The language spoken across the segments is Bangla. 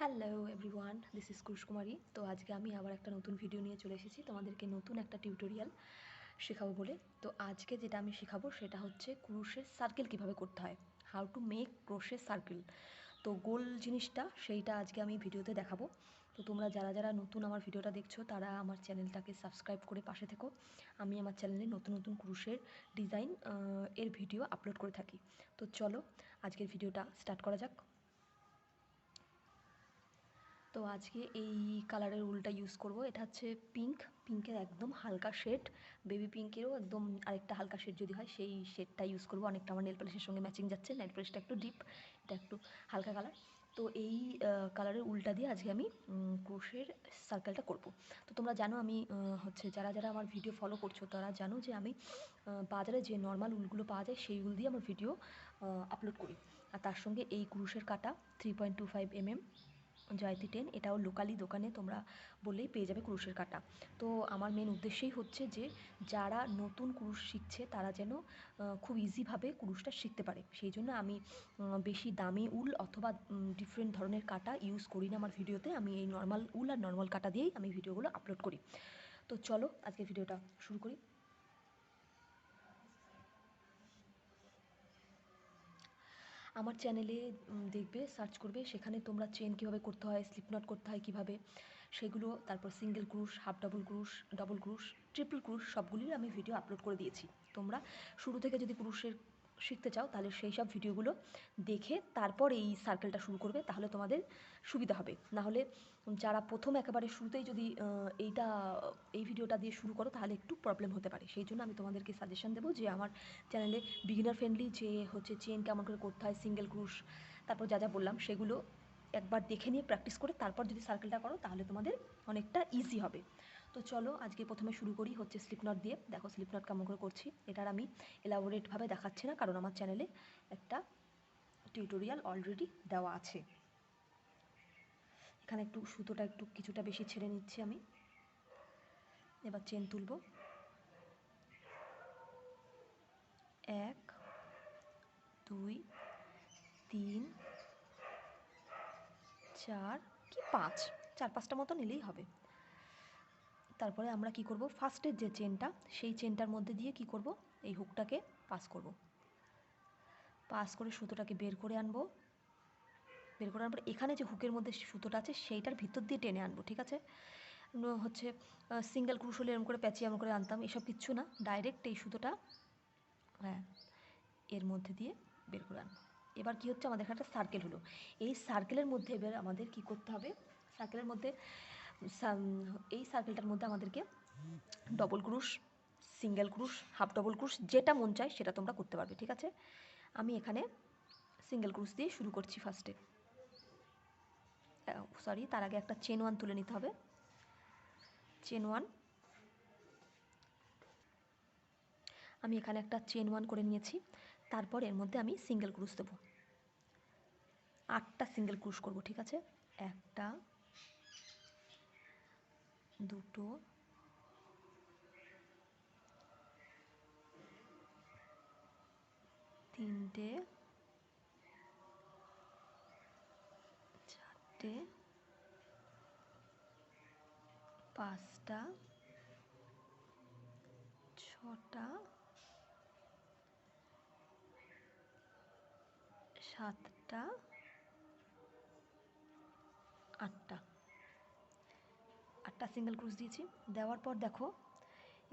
হ্যালো এভরিওয়ান, দিস ইজ কুমারি। তো আজকে আমি আবার একটা নতুন ভিডিও নিয়ে চলে এসেছি তোমাদেরকে নতুন একটা টিউটোরিয়াল শেখাবো বলে। তো আজকে যেটা আমি শেখাবো সেটা হচ্ছে ক্রোশের সার্কেল কিভাবে করতে হয়, how to make crochet circle. তো গোল জিনিসটা সেইটা আজকে আমি ভিডিওতে দেখাবো। তো তোমরা যারা যারা নতুন আমার ভিডিওটা দেখছো তারা আমার চ্যানেলটাকে সাবস্ক্রাইব করে পাশে থেকো। আমি আমার চ্যানেলে নতুন নতুন ক্রোশের ডিজাইন এর ভিডিও আপলোড করে থাকি। তো চলো আজকের ভিডিওটা স্টার্ট করা যাক। তো আজকে এই কালারের উলটা ইউজ করব। এটা হচ্ছে পিঙ্কের একদম হালকা শেড, বেবি পিঙ্কেরও একদম আরেকটা হালকা শেড যদি হয় সেই শেডটা ইউজ করব। অনেকটা আমার নেল পলিশের সঙ্গে ম্যাচিং যাচ্ছে। নেল পলিশটা একটু ডিপ, এটা একটু হালকা কালার। তো এই কালারের উলটা দিয়ে আজকে আমি ক্রোশের সার্কেলটা করব। তো তোমরা জানো আমি হচ্ছে যারা যারা আমার ভিডিও ফলো করছো তারা জানো যে আমি বাজারে যে নর্মাল উলগুলো পাওয়া যায় সেই উল দিয়ে আমার ভিডিও আপলোড করি। আর তার সঙ্গে এই ক্রোশের কাটা 3.25 mm জয়তি 10, এটাও লোকালি দোকানে তোমরা বললেই পেয়ে যাবে কুরুশের কাটা। তো আমার মেন উদ্দেশ্যই হচ্ছে যে যারা নতুন কুরুশ শিখছে তারা যেন খুব ইজিভাবে কুরুশটা শিখতে পারে। সেই জন্য আমি বেশি দামি উল অথবা ডিফারেন্ট ধরনের কাটা ইউজ করি না আমার ভিডিওতে। আমি এই নর্মাল উল আর নর্মাল কাটা দিয়েই আমি ভিডিওগুলো আপলোড করি। তো চলো আজকে ভিডিওটা শুরু করি। আমার চ্যানেলে দেখবে, সার্চ করবে, সেখানে তোমরা চেন কীভাবে করতে হয়, স্লিপ নট করতে হয় কীভাবে সেগুলো, তারপর সিঙ্গেল ক্রুশ, হাফ ডাবল ক্রুশ, ডবল ক্রুশ, ট্রিপল ক্রুশ সবগুলির আমি ভিডিও আপলোড করে দিয়েছি। তোমরা শুরু থেকে যদি ক্রুশের শিখতে চাও তাহলে সেই সব ভিডিওগুলো দেখে তারপর এই সার্কেলটা শুরু করবে, তাহলে তোমাদের সুবিধা হবে। না হলে যারা প্রথম একেবারে শুরুতেই যদি এই ভিডিওটা দিয়ে শুরু করো তাহলে একটু প্রবলেম হতে পারে। সেই জন্য আমি তোমাদেরকে সাজেশন দেবো যে আমার চ্যানেলে বিগিনার ফ্রেন্ডলি যে হচ্ছে চেন কেমন করে করতে হয়, সিঙ্গেল ক্রুশ, তারপর যা যা বললাম সেগুলো একবার দেখে নিয়ে প্র্যাকটিস করে তারপর যদি সার্কেলটা করো তাহলে তোমাদের অনেকটা ইজি হবে। তো চলো আজকে প্রথমে শুরু করি হচ্ছে স্লিপ নট দিয়ে। দেখো স্লিপ নট কেমন করে করছি, এটার আমি এলাবোরেটভাবে দেখাচ্ছি না কারণ আমার চ্যানেলে একটা টিউটোরিয়াল অলরেডি দেওয়া আছে। এখানে একটু সুতোটা একটু কিছুটা বেশি ছেড়ে নিচ্ছি আমি। এবার চেন তুলব, 1 2 3 4 কি 5, 4-5টা মতো নিলেই হবে। তারপরে আমরা কি করব, ফার্স্টের যে চেনটা সেই চেনটার মধ্যে দিয়ে কি করব, এই হুকটাকে পাস করব। পাস করে সুতোটাকে বের করে আনবো। বের করে আনার পর এখানে যে হুকের মধ্যে সুতোটা আছে সেইটার ভিতর দিয়ে টেনে আনবো, ঠিক আছে? হচ্ছে সিঙ্গেল ক্রুশ হলে এরকম করে প্যাঁচিয়ে এমন করে আনতাম, এসব কিচ্ছু না, ডাইরেক্ট এই সুতোটা হ্যাঁ এর মধ্যে দিয়ে বের করে আনবো। এবার কি হচ্ছে, আমাদের একটা সার্কেল হলো। এই সার্কেলের মধ্যে এবার আমাদের কি করতে হবে, সার্কেলের মধ্যে এই সার্কেলটার মধ্যে আমাদেরকে ডবল ক্রুশ, সিঙ্গেল ক্রুশ, হাফ ডবল ক্রুশ যেটা মন চায় সেটা তোমরা করতে পারবে, ঠিক আছে? আমি এখানে সিঙ্গেল ক্রুশ দিয়ে শুরু করছি ফার্স্টে। সরি, তার আগে একটা চেন ওয়ান তুলে নিতে হবে। চেন ওয়ান, আমি এখানে একটা চেন ওয়ান করে নিয়েছি। তারপর এর মধ্যে আমি সিঙ্গেল ক্রুশ দেবো, 8টা সিঙ্গেল ক্রুশ করব, ঠিক আছে? 1টা 2টো 3টে 4টে 5টা 6টা 7টা 8টা সিঙ্গেল ক্রুশ দিয়েছি। দেওয়ার পর দেখো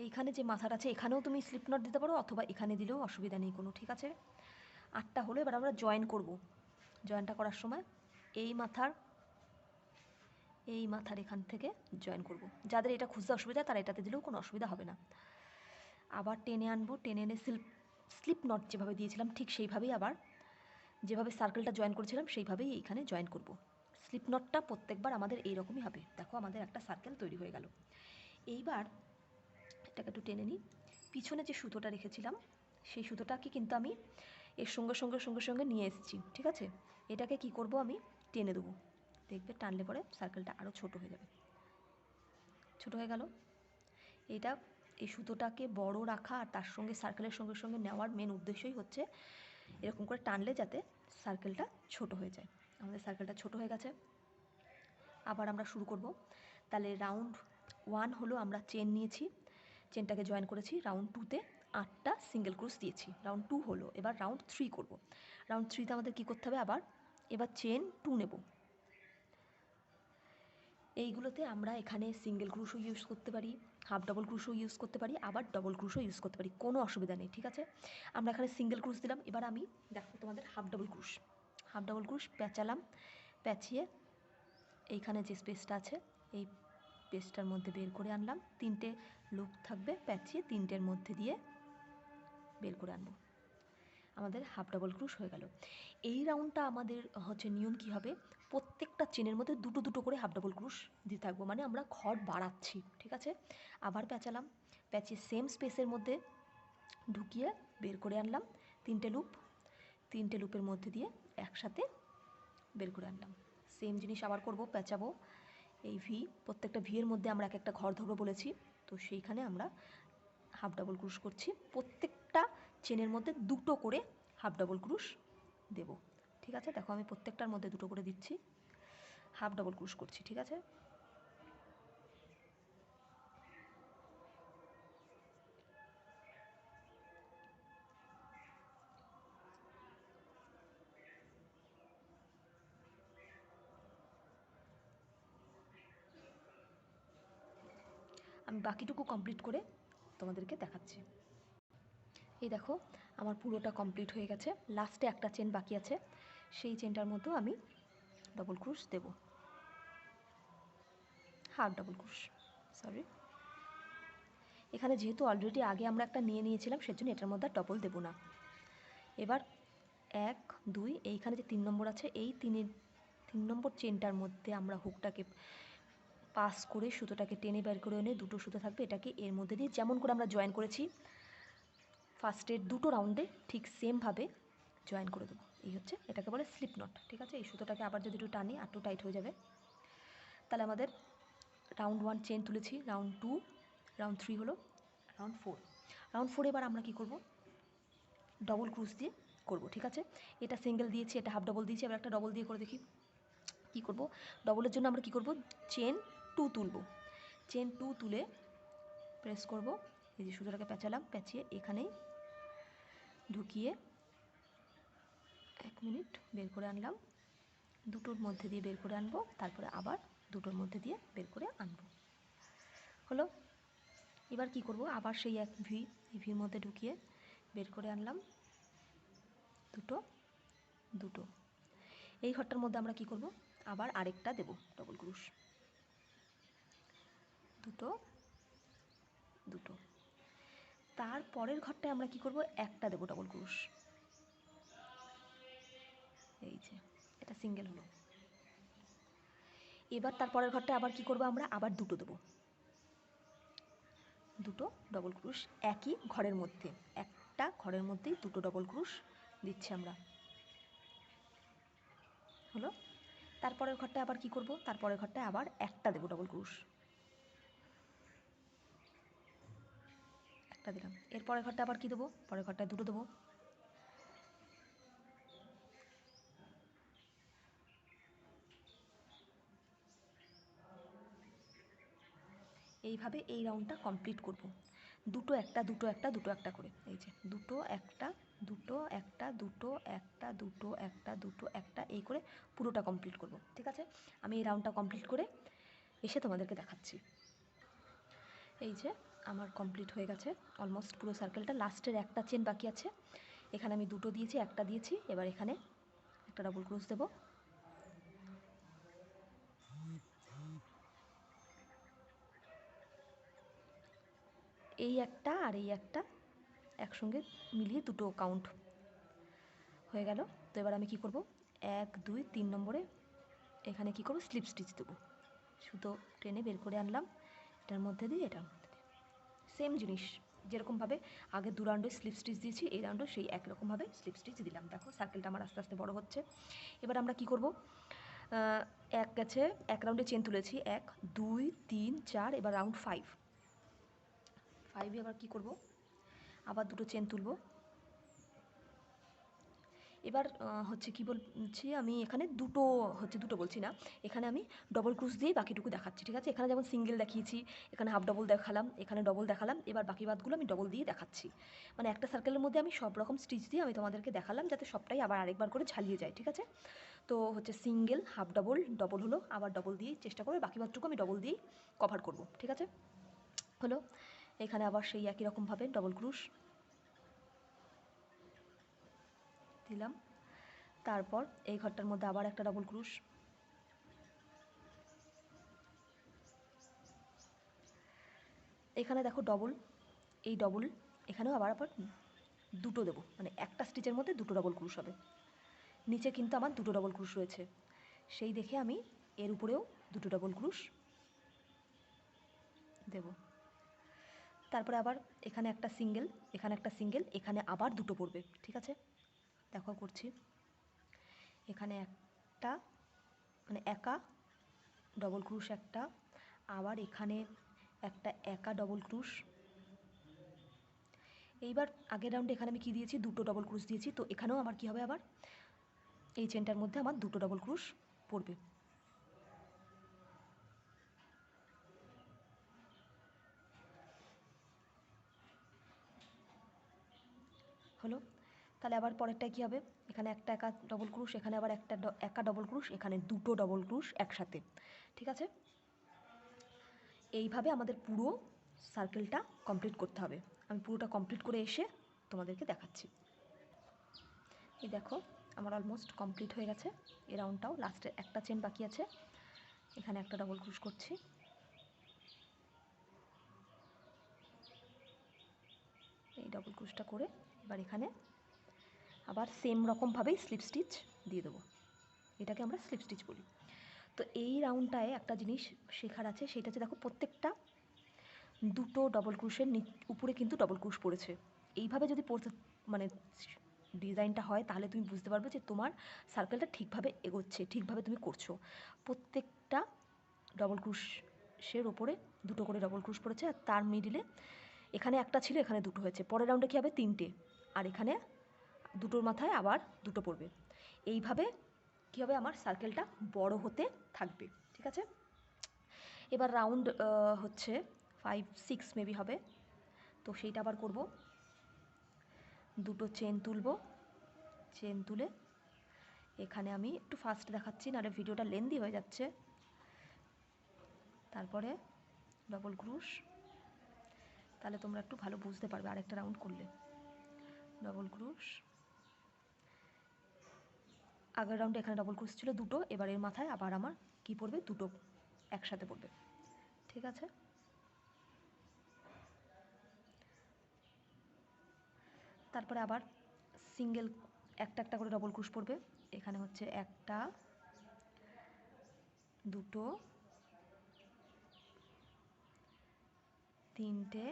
এইখানে যে মাথাটা আছে এখানেও তুমি স্লিপ নট দিতে পারো অথবা এখানে দিলেও অসুবিধা নেই কোনো, ঠিক আছে? 8টা হলো। এবার আমরা জয়েন করব। জয়েনটা করার সময় এই মাথার এখান থেকে জয়েন করব। যাদের এটা খুঁজতে অসুবিধা তারা এটাতে দিলেও কোনো অসুবিধা হবে না। আবার টেনে আনবো, টেনে এনে স্লিপ নট যেভাবে দিয়েছিলাম ঠিক সেইভাবেই আবার যেভাবে সার্কেলটা জয়েন করেছিলাম সেইভাবেই এইখানে জয়েন করব। স্লিপ নটটা প্রত্যেকবার আমাদের এইরকমই হবে। দেখো আমাদের একটা সার্কেল তৈরি হয়ে গেল। এইবার এটাকে একটু টেনে নিই। পিছনে যে সুতোটা রেখেছিলাম সেই সুতোটাকে কিন্তু আমি এর সঙ্গে সঙ্গে সঙ্গে সঙ্গে নিয়ে এসেছি, ঠিক আছে? এটাকে কি করব, আমি টেনে দেবো। দেখবে টানলে পরে সার্কেলটা আরও ছোট হয়ে যাবে। ছোট হয়ে গেল। এটা এই সুতোটাকে বড় রাখা আর তার সঙ্গে সার্কেলের সঙ্গে সঙ্গে নেওয়ার মেন উদ্দেশ্যই হচ্ছে এরকম করে টানলে যাতে সার্কেলটা ছোট হয়ে যায়। আমাদের সার্কেলটা ছোট হয়ে গেছে। আবার আমরা শুরু করব। তাহলে রাউন্ড 1 হলো আমরা চেন নিয়েছি, চেনটাকে জয়েন করেছি। রাউন্ড 2তে 8টা সিঙ্গেল ক্রোশ দিয়েছি। রাউন্ড 2 হলো, এবার রাউন্ড 3 করব। রাউন্ড 3তে আমাদের কী করতে হবে, আবার এবার চেন 2 নেব। এইগুলোতে আমরা এখানে সিঙ্গেল ক্রোশও ইউজ করতে পারি, হাফ ডাবল ক্রোশও ইউজ করতে পারি, আবার ডবল ক্রোশও ইউজ করতে পারি, কোনো অসুবিধা নেই, ঠিক আছে। আমরা এখানে সিঙ্গেল ক্রোশ দিলাম। এবার আমি দেখো তোমাদের হাফ ডাবল ক্রোশ পেঁচালাম, পেঁচিয়ে এইখানে যে স্পেসটা আছে এই স্পেসটার মধ্যে বের করে আনলাম। 3টে লুপ থাকবে, পেঁচিয়ে 3টের মধ্যে দিয়ে বের করে আনবো। আমাদের হাফ ডাবল ক্রোশ হয়ে গেল। এই রাউন্ডটা আমাদের হচ্ছে নিয়ম কী হবে, প্রত্যেকটা চেনের মধ্যে দুটো দুটো করে হাফ ডাবল ক্রোশ দিতে থাকবো, মানে আমরা ঘর বাড়াচ্ছি, ঠিক আছে। আবার পেঁচালাম, পেঁচিয়ে সেম স্পেসের মধ্যে ঢুকিয়ে বের করে আনলাম। 3টে লুপের মধ্যে দিয়ে একসাথে বের করে আনলাম। সেম জিনিস আবার করব, পেঁচাবো এই ভি, প্রত্যেকটা ভি এর মধ্যে আমরা এক একটা ঘর ধরবো বলেছি, তো সেইখানে আমরা হাফ ডাবল ক্রোশ করছি। প্রত্যেকটা চেনের মধ্যে দুটো করে হাফ ডাবল ক্রোশ দেব, ঠিক আছে। দেখো আমি প্রত্যেকটার মধ্যে দুটো করে দিচ্ছি, হাফ ডাবল ক্রোশ করছি, ঠিক আছে। আমি বাকিটুকু কমপ্লিট করে তোমাদেরকে দেখাচ্ছি। এই দেখো আমার পুরোটা কমপ্লিট হয়ে গেছে, লাস্টে একটা চেন বাকি আছে, সেই চেনটার মধ্যেও আমি ডবল ক্রোশ দেব, হাফ ডাবল ক্রোশ, সরি। এখানে যেহেতু অলরেডি আগে আমরা একটা নিয়ে নিয়েছিলাম, সেজন্য এটার মধ্যে ডবল দেব না। এবার 1 2 এইখানে যে 3 নম্বর আছে, এই 3 নম্বর চেনটার মধ্যে আমরা হুকটাকে পাস করে সুতোটাকে টেনে বের করে এনে দুটো সুতো থাকবে, এটাকে এর মধ্যে দিয়ে যেমন করে আমরা জয়েন করেছি ফার্স্টের দুটো রাউন্ডে, ঠিক সেমভাবে জয়েন করে দেবো। এই হচ্ছে, এটাকে বলে স্লিপ নট, ঠিক আছে। এই সুতোটাকে আবার যদি একটু টানি আর একটু টাইট হয়ে যাবে। তাহলে আমাদের রাউন্ড 1 চেন তুলেছি, রাউন্ড 2, রাউন্ড 3 হলো, রাউন্ড 4। রাউন্ড 4 এবার আমরা কী করব, ডবল ক্রোশ দিয়ে করব, ঠিক আছে। এটা সিঙ্গেল দিয়েছি, এটা হাফ ডবল দিয়েছি, এবার একটা ডবল দিয়ে করে দেখি কী করব। ডবলের জন্য আমরা কী করব, চেন 2 তুলব। চেন 2 তুলে প্রেস করব, এই যে সুতোটাকে পেঁচালাম, পেঁচিয়ে এখানেই ঢুকিয়ে 1 মিনিট বের করে আনলাম, দুটোর মধ্যে দিয়ে বের করে আনবো, তারপরে আবার দুটোর মধ্যে দিয়ে বের করে আনবো, হলো। এবার কি করব, আবার সেই এক ভি, এই ভির মধ্যে ঢুকিয়ে বের করে আনলাম, দুটো দুটো। এই ঘরটার মধ্যে আমরা কি করব, আবার আরেকটা দেব ডবল ক্রোশ, দুটো দুটো। তারপরের ঘরটায় আমরা কি করব, একটা দেব ডবল ক্রোশ, এই যে এটা সিঙ্গেল হলো। এবার তারপরের ঘরটায় আবার কি করব, আমরা আবার দুটো দেব, দুটো ডবল ক্রোশ একই ঘরের মধ্যে, একটা ঘরের মধ্যেই দুটো ডবল ক্রোশ দিচ্ছি আমরা, হলো। তারপরের ঘরটায় আবার কি করব, তারপরের ঘরটায় আবার একটা দেব ডবল ক্রোশ, একটা দিলাম। এরপরের ঘরটা আবার কি দেবো, পরের ঘরটায় দুটো দেবো, এইভাবে এই রাউন্ডটা কমপ্লিট করব। দুটো একটা দুটো একটা দুটো একটা করে, এই যে দুটো একটা দুটো একটা দুটো একটা দুটো একটা দুটো একটা, এই করে পুরোটা কমপ্লিট করব, ঠিক আছে। আমি এই রাউন্ডটা কমপ্লিট করে এসে তোমাদেরকে দেখাচ্ছি। এই যে আমার কমপ্লিট হয়ে গেছে অলমোস্ট পুরো সার্কেলটা, লাস্টের একটা চেন বাকি আছে, এখানে আমি দুটো দিয়েছি, একটা দিয়েছি, এবার এখানে একটা ডাবল ক্রোশ দেবো, এই একটা আর এই একটা একসঙ্গে মিলিয়ে দুটো কাউন্ট হয়ে গেল। তো এবার আমি কি করব, 1 2 3 নম্বরে এখানে কি করব, স্লিপ স্টিচ দেবো, সুতো টেনে বের করে আনলাম, এটার মধ্যে দিয়ে এটার মধ্যে দিয়ে সেম জিনিস, যেরকমভাবে আগে দু রাউন্ডে স্লিপ স্টিচ দিয়েছি, এই রাউন্ডে সেই একরকমভাবে স্লিপ স্টিচ দিলাম। দেখো সার্কেলটা আমার আস্তে আস্তে বড় হচ্ছে। এবার আমরা কি করব, এক গেছে, এক রাউন্ডে চেন তুলেছি 1 2 3 4, এবার রাউন্ড 5 এবার কি করব, আবার দুটো চেন তুলব, এবার হচ্ছে কি বলছি আমি এখানে দুটো বলছি না, এখানে আমি ডবল ক্রুশ দিয়েই বাকিটুকু দেখাচ্ছি, ঠিক আছে? এখানে যেমন সিঙ্গেল দেখিয়েছি, এখানে হাফ ডবল দেখালাম, এখানে ডবল দেখালাম, এবার বাকি বাদগুলো আমি ডবল দিয়ে দেখাচ্ছি। মানে একটা সার্কেলের মধ্যে আমি সব রকম স্টিচ দিয়ে আমি তোমাদেরকে দেখালাম, যাতে সবটাই আবার আরেকবার করে ঝালিয়ে যায়, ঠিক আছে? তো হচ্ছে সিঙ্গেল, হাফ ডবল, ডবল হলো, আবার ডবল দিয়েই চেষ্টা করবে, বাকি বাদটুকু আমি ডবল দিয়েই কভার করব, ঠিক আছে? হলো, এখানে আবার সেই একই রকমভাবে ডবল ক্রুশ দিলাম, তারপর এই ঘরটার মধ্যে আবার একটা ডবল ক্রুশ, এখানে দেখো ডবল, এই ডবল, এখানেও আবার দুটো দেবো, মানে একটা স্টিচের মধ্যে দুটো ডবল ক্রুশ হবে। নিচে কিন্তু আমার দুটো ডবল ক্রুশ রয়েছে, সেই দেখে আমি এর উপরেও দুটো ডবল ক্রুশ দেব। তারপরে আবার এখানে একটা সিঙ্গেল, এখানে একটা সিঙ্গেল, এখানে আবার দুটো পড়বে, ঠিক আছে? দেখো করছি, এখানে একটা মানে একা ডবল ক্রুশ একটা, আবার এখানে একটা একা ডবল ক্রুশ। এইবার আগের রাউন্ডে এখানে আমি কি দিয়েছি, দুটো ডবল ক্রুশ দিয়েছি, তো এখানেও আমার কি হবে, আবার এই চেনটার মধ্যে আমার দুটো ডবল ক্রুশ পড়বে। হলো, তাহলে আবার পরেরটায় কী হবে, এখানে একটা একা ডবল ক্রুশ, এখানে আবার একটা একা ডবল ক্রুশ, এখানে দুটো ডবল ক্রুশ একসাথে, ঠিক আছে? এইভাবে আমাদের পুরো সার্কেলটা কমপ্লিট করতে হবে। আমি পুরোটা কমপ্লিট করে এসে তোমাদেরকে দেখাচ্ছি। এই দেখো আমার অলমোস্ট কমপ্লিট হয়ে গেছে এই রাউন্ডটাও, লাস্টে একটা চেন বাকি আছে, এখানে একটা ডবল ক্রুশ করছি, এই ডবল ক্রুশটা করে এবার এখানে আবার সেম রকমভাবেই স্লিপ স্টিচ দিয়ে দেবো, এটাকে আমরা স্লিপ স্টিচ বলি। তো এই রাউন্ডটায় একটা জিনিস শেখার আছে, সেটা হচ্ছে দেখো প্রত্যেকটা দুটো ডবল ক্রুশের উপরে কিন্তু ডবল ক্রুশ পড়েছে। এইভাবে যদি পড়তে মানে ডিজাইনটা হয়, তাহলে তুমি বুঝতে পারবে যে তোমার সার্কেলটা ঠিকভাবে এগোচ্ছে, ঠিকভাবে তুমি করছো। প্রত্যেকটা ডবল ক্রুশের ওপরে দুটো করে ডবল ক্রুশ পড়েছে, আর তার মিডিলে এখানে একটা ছিল, এখানে দুটো হয়েছে, পরের রাউন্ডে কী হবে, তিনটে, আর এখানে দুটোর মাথায় আবার দুটো পড়বে। এইভাবে কী হবে, আমার সার্কেলটা বড় হতে থাকবে, ঠিক আছে? এবার রাউন্ড হচ্ছে 5-6 মেবি হবে, তো সেইটা আবার করব। দুটো চেন তুলব, চেন তুলে এখানে আমি একটু ফাস্ট দেখাচ্ছি, নাহলে ভিডিওটা লেন্দি হয়ে যাচ্ছে। তারপরে ডবল ক্রুশ, তাহলে তোমরা একটু ভালো বুঝতে পারবে আরেকটা রাউন্ড করলে। ডবল ক্রুশ, আগের রাউন্ডে এখানে ডবল ক্রুশ ছিল দুটো, এবার এর মাথায় আবার আমার কি পড়বে, দুটো একসাথে পড়বে, ঠিক আছে? তারপরে আবার সিঙ্গেল একটা একটা করে ডবল ক্রুশ পড়বে, এখানে হচ্ছে একটা, দুটো, তিনটে,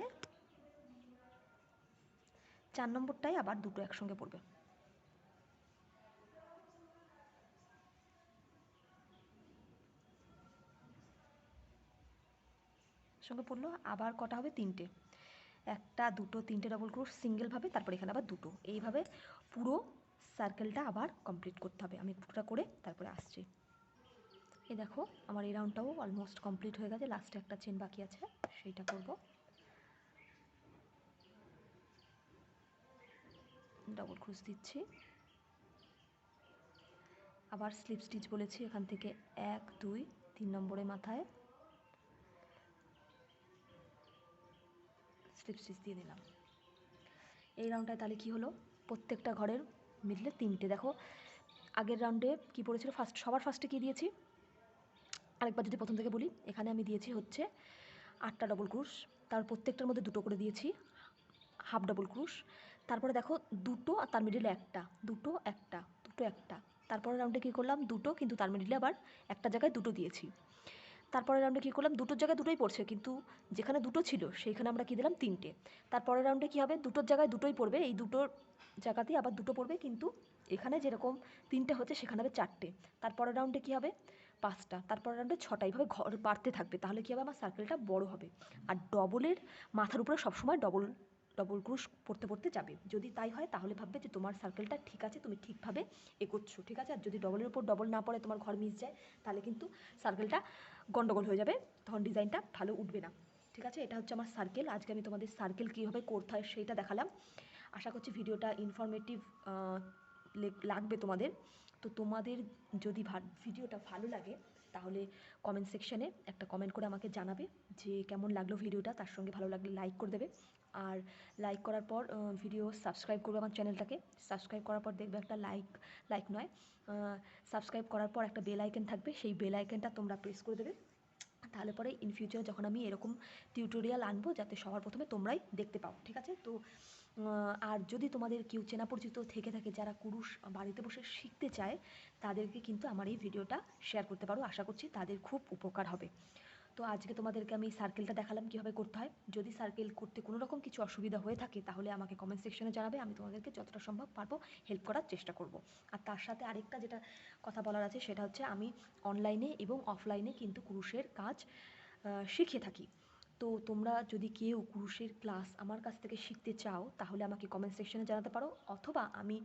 4 নম্বরটায় আবার দুটো একসঙ্গে পড়বে। সঙ্গে পড়লো, আবার কটা হবে, তিনটে, একটা, দুটো, তিনটে ডবল ক্রোশ সিঙ্গেলভাবে, তারপর এখানে আবার দুটো, এইভাবে পুরো সার্কেলটা আবার কমপ্লিট করতে হবে। আমি পুরোটা করে তারপরে আসছি। এই দেখো আমার এই রাউন্ডটাও অলমোস্ট কমপ্লিট হয়ে গেছে, লাস্টে একটা চেন বাকি আছে, সেইটা করব। ডবল ক্রোশ দিচ্ছি, আবার স্লিপ স্টিচ বলেছি, এখান থেকে 1 2 3 নম্বরের মাথায় স্লিপ স্টিচ দিয়ে দিলাম। এই রাউন্ডটায় তাহলে কি হলো, প্রত্যেকটা ঘরের মিডলে তিনটে। দেখো আগের রাউন্ডে কি পড়েছিল, সবার ফার্স্টে কি দিয়েছি, আরেকবার যদি প্রথম থেকে বলি, এখানে আমি দিয়েছি হচ্ছে 8টা ডবল ক্রুশ, তার প্রত্যেকটার মধ্যে দুটো করে দিয়েছি হাফ ডবল ক্রুশ। তারপরে দেখো দুটো আর তার মিডিলে একটা, দুটো একটা, দুটো একটা। তারপরে রাউন্ডে কী করলাম, দুটো, কিন্তু তার মিডিলে আবার একটা জায়গায় দুটো দিয়েছি। তারপরের রাউন্ডে কী করলাম, দুটোর জায়গায় দুটোই পড়ছে, কিন্তু যেখানে দুটো ছিল সেইখানে আমরা কী দিলাম, তিনটে। তারপরের রাউন্ডে কী হবে, দুটোর জায়গায় দুটোই পড়বে, এই দুটোর জায়গাতেই আবার দুটো পড়বে, কিন্তু এখানে যেরকম তিনটে হচ্ছে সেখানে হবে চারটে। তারপরের রাউন্ডে কী হবে, 5টা, তারপরের রাউন্ডে 6টা, এইভাবে ঘর বাড়তে থাকবে। তাহলে কী হবে, আমার সার্কেলটা বড় হবে। আর ডবলের মাথার উপরে সবসময় ডবল ডবল ক্রুশ পড়তে পড়তে যাবে। যদি তাই হয় তাহলে ভাববে যে তোমার সার্কেলটা ঠিক আছে, তুমি ঠিকভাবে এগোচ্ছ, ঠিক আছে। আর যদি ডবলের উপর ডবল না পড়ে তোমার ঘর মিস যায়, তাহলে কিন্তু সার্কেলটা গন্ডগোল হয়ে যাবে, তখন ডিজাইনটা ভালো উঠবে না, ঠিক আছে। এটা হচ্ছে আমার সার্কেল। আজকে আমি তোমাদের সার্কেল কীভাবে করতে হয় সেইটা দেখালাম। আশা করছি ভিডিওটা ইনফরমেটিভ লাগবে তোমাদের। তো তোমাদের যদি ভিডিওটা ভালো লাগে তাহলে কমেন্ট সেকশানে একটা কমেন্ট করে আমাকে জানাবে যে কেমন লাগলো ভিডিওটা। তার সঙ্গে ভালো লাগলে লাইক করে দেবে। আর লাইক করার পর ভিডিও সাবস্ক্রাইব করবে আমার চ্যানেলটাকে। সাবস্ক্রাইব করার পর দেখবে একটা লাইক নয়, সাবস্ক্রাইব করার পর একটা বেল আইকন থাকবে, সেই বেল আইকনটা তোমরা প্রেস করে দেবে। তাহলে পরে ইন ফিউচারে যখন আমি এরকম টিউটোরিয়াল আনবো, যাতে সবার প্রথমে তোমরাই দেখতে পাও, ঠিক আছে। তো আর যদি তোমাদের কেউ চেনা পরিচিত থেকে থাকে যারা কুরুশ বাড়িতে বসে শিখতে চায়, তাদেরকে কিন্তু আমার এই ভিডিওটা শেয়ার করতে পারো। আশা করছি তাদের খুব উপকার হবে। তো আজকে তোমাদেরকে আমি সার্কেলটা দেখালাম কীভাবে করতে হয়। যদি সার্কেল করতে কোনো রকম কিছু অসুবিধা হয়ে থাকে তাহলে আমাকে কমেন্ট সেকশনে জানাবে, আমি তোমাদেরকে যতটা সম্ভব পারবো হেল্প করার চেষ্টা করব। আর তার সাথে আরেকটা যেটা কথা বলার আছে সেটা হচ্ছে, আমি অনলাইনে এবং অফলাইনে কিন্তু কুরুশের কাজ শিখিয়ে থাকি। তো তোমরা যদি কেউ কুরুশের ক্লাস আমার কাছ থেকে শিখতে চাও তাহলে আমাকে কমেন্ট সেকশনে জানাতে পারো, অথবা আমি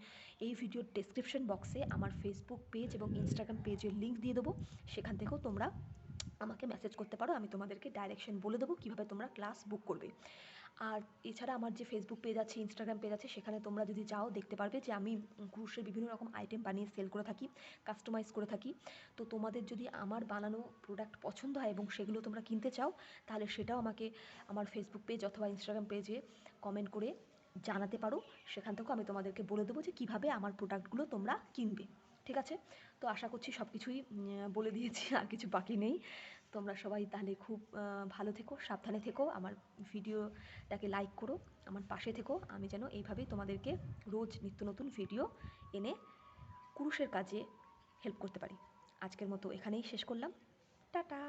এই ভিডিওর ডেসক্রিপশন বক্সে আমার ফেসবুক পেজ এবং ইনস্টাগ্রাম পেজের লিঙ্ক দিয়ে দেবো। সেখান থেকেও তোমরা আমাকে মেসেজ করতে পারো, আমি তোমাদেরকে ডাইরেকশন বলে দেবো কীভাবে তোমরা ক্লাস বুক করবে। আর এছাড়া আমার যে ফেসবুক পেজ আছে, ইনস্টাগ্রাম পেজ আছে, সেখানে তোমরা যদি যাও দেখতে পারবে যে আমি কুরুশের বিভিন্ন রকম আইটেম বানিয়ে সেল করে থাকি, কাস্টমাইজ করে থাকি। তো তোমাদের যদি আমার বানানো প্রোডাক্ট পছন্দ হয় এবং সেগুলো তোমরা কিনতে চাও, তাহলে সেটাও আমাকে আমার ফেসবুক পেজ অথবা ইনস্টাগ্রাম পেজে কমেন্ট করে জানাতে পারো। সেখান থেকেও আমি তোমাদেরকে বলে দেবো যে কীভাবে আমার প্রোডাক্টগুলো তোমরা কিনবে, ঠিক আছে। তো আশা করছি সব কিছুই বলে দিয়েছি, আর কিছু বাকি নেই। তোমরা সবাই তাহলে খুব ভালো থেকো, সাবধানে থেকো, আমার ভিডিওটাকে লাইক করো, আমার পাশে থেকো। আমি যেন এইভাবেই তোমাদেরকে রোজ নিত্য নতুন ভিডিও এনে কুরুশের কাজে হেল্প করতে পারি। আজকের মতো এখানেই শেষ করলাম। টাটা।